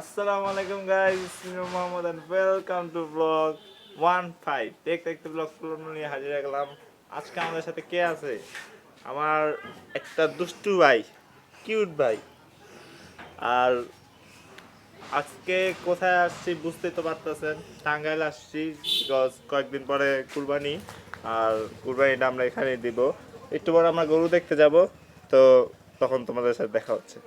আসসালামু আলাইকুম গাইস, আমি Mohammad and welcome to blog 15 দেখতে দেখতে ব্লগ নিয়ে হাজির হয়ে গেলাম। আজকে আমাদের সাথে কে আছে? আমার একটা দুষ্টু ভাই, কিউট ভাই। আর আজকে কোথায় আসছি বুঝতেই তো পারতেছেন, টাঙ্গাইল আসছি। কয়েকদিন পরে কুরবানি, আর কুরবানিটা আমরা এখানেই দিব। একটু পরে আমরা গরু দেখতে যাব, তো তখন তোমাদের সাথে দেখা হচ্ছে।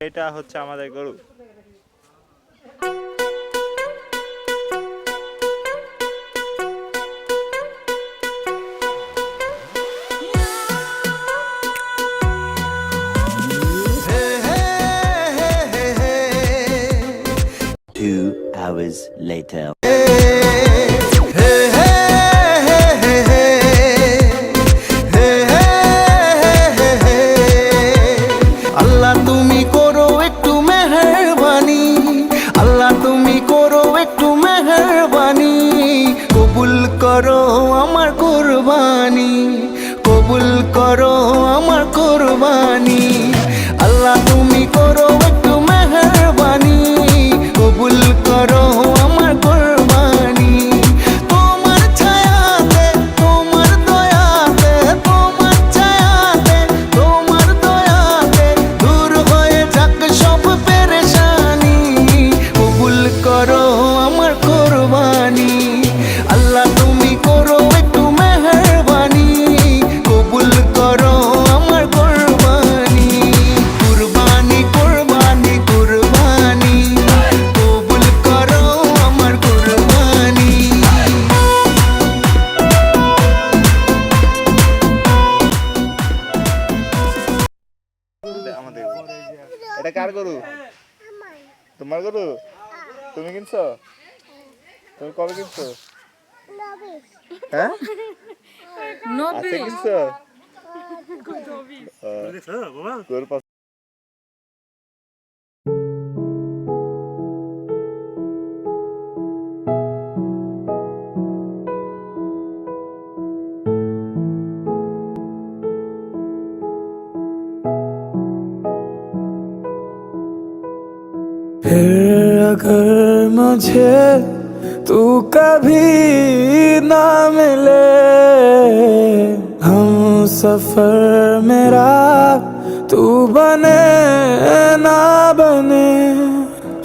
এটা হচ্ছে আমাদের গরু। Two hours later. আল্লাহ তুমি করো একটু মেহেরবানি, আল্লাহ তুমি করো একটু মেহেরবানি, কবুল করো আমার কুরবানি, কবুল করো আমার কুরবানি। আল্লাহ তুমি করো একটু মেহেরবানি, কবুল করো আমার কুরবানি। তোমার ছায়াতে, তোমার দয়াতে, তোমার ছায়াতে, তোমার দয়াতে দূর হয়ে যাক সব পেরেশানি, কবুল করো আমার কুরবানি। আল্লাহ তুমি করো একটু মেহেরবানি, কবুল করো আমার কুরবানি। কুরবানি কুরবানি কুরবানি, কবুল করো আমার কুরবানি। আমাদের এটা কার গরু? তোমার গরু? তুমি কিনছো? তুমি কবে কিনছো? হ্যাঁ, আজকে কিনছো? গরু फिर अगर मुझे तू कभी ना मिले, हम सफर मेरा तू बने ना बने,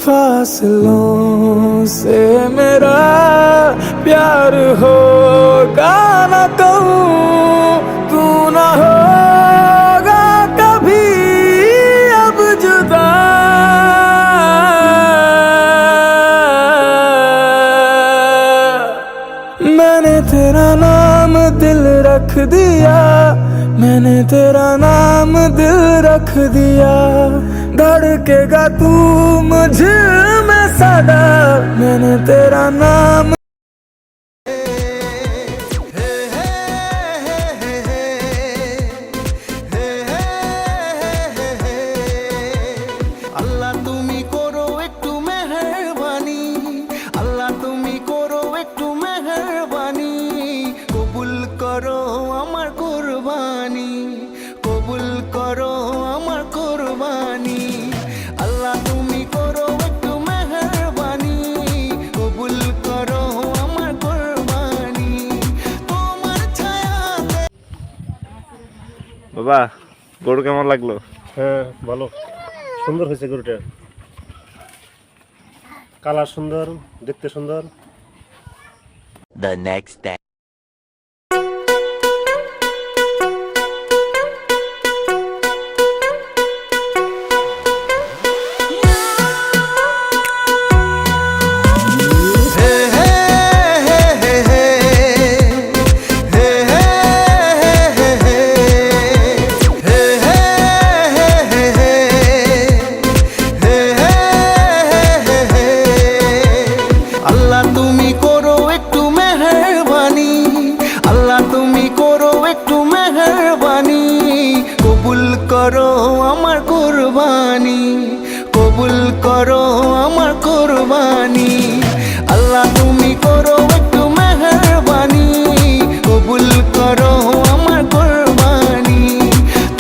फासलों से मेरा प्यार होगा ना कहूँ, तू ना होगा कभी अब जुदा। मैंने तेरा नाम दिल रख दिया, मैंने तेरा नाम दिल रख दिया, धड़केगा तू मुझ में सदा, मैंने तेरा नाम। আল্লাহ তুমি করো একটু মেহেরবানি, আল্লাহ তুমি করো একটু মেহেরবানি, কবুল করো আমার কুরবানি, কবুল করো আমার কুরবানি। আল্লাহ তুমি করো একটু মেহেরবানি, কবুল করো আমার কুরবানি। তোমার ছায়াতে। বাবা, গরু কেমন লাগলো? হ্যাঁ ভালো, সুন্দর হয়েছে গরুটা, কালার সুন্দর, দেখতে সুন্দর। The next day. আল্লাহ তুমি করো একটু মেহেরবানি, আল্লাহ তুমি করো একটু মেহেরবানি, কবুল করো আমার কুরবানি, কবুল করো আমার কুরবানি। আল্লাহ তুমি করো একটু মেহেরবানি, কবুল করো আমার কুরবানি।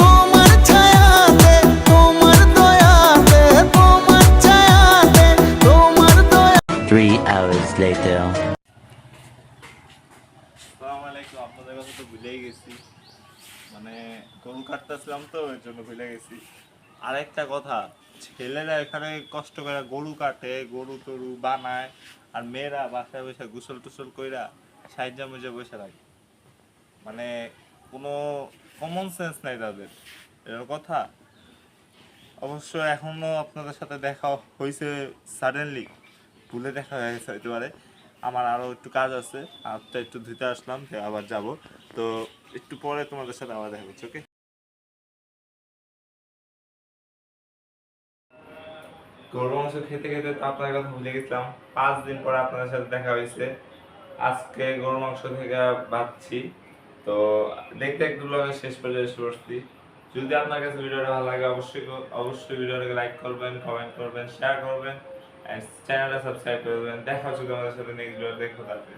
তোমার ছায়াতে, গেছি, মানে গরু কাটতেছিলাম তো ওই জন্য ভুলে গেছি। আরেকটা কথা, ছেলেরা এখানে কষ্ট করে গরু কাটে, গরু টরু বানায়, আর মেয়েরা বাসায় বসে গোসল টুসল কইরা সাইজা মুজে বসে থাকে। মানে কোনো কমন সেন্স নাই তাদের, এর কথা। অবশ্য এখনো আপনাদের সাথে দেখা হয়েছে সাডেনলি, ভুলে দেখা হয়ে গেছে হইতে পারে। আমার আরো একটু কাজ আছে, হাতটা একটু ধুতে আসলাম, আবার যাব। তো একটু পরে তোমাদের সাথে আবার দেখা হচ্ছে, ওকে? গরু মাংস খেতে খেতে তো আপনার কথা ভুলে গেছিলাম। 5 দিন পরে আপনাদের সাথে দেখা হয়েছে। আজকে গরু মাংস থেকে ভাবছি। তো দেখতে একটু ব্লগের শেষ পর্যায়ে এসে পড়ছি। যদি আপনার কাছে ভিডিওটা ভালো লাগে অবশ্যই অবশ্যই ভিডিওটাকে লাইক করবেন, কমেন্ট করবেন, শেয়ার করবেন, এন্ড চ্যানেলটা সাবস্ক্রাইব করবেন। দেখা হচ্ছে তোমাদের সাথে নেক্সট ভিডিও। দেখো তারপরে।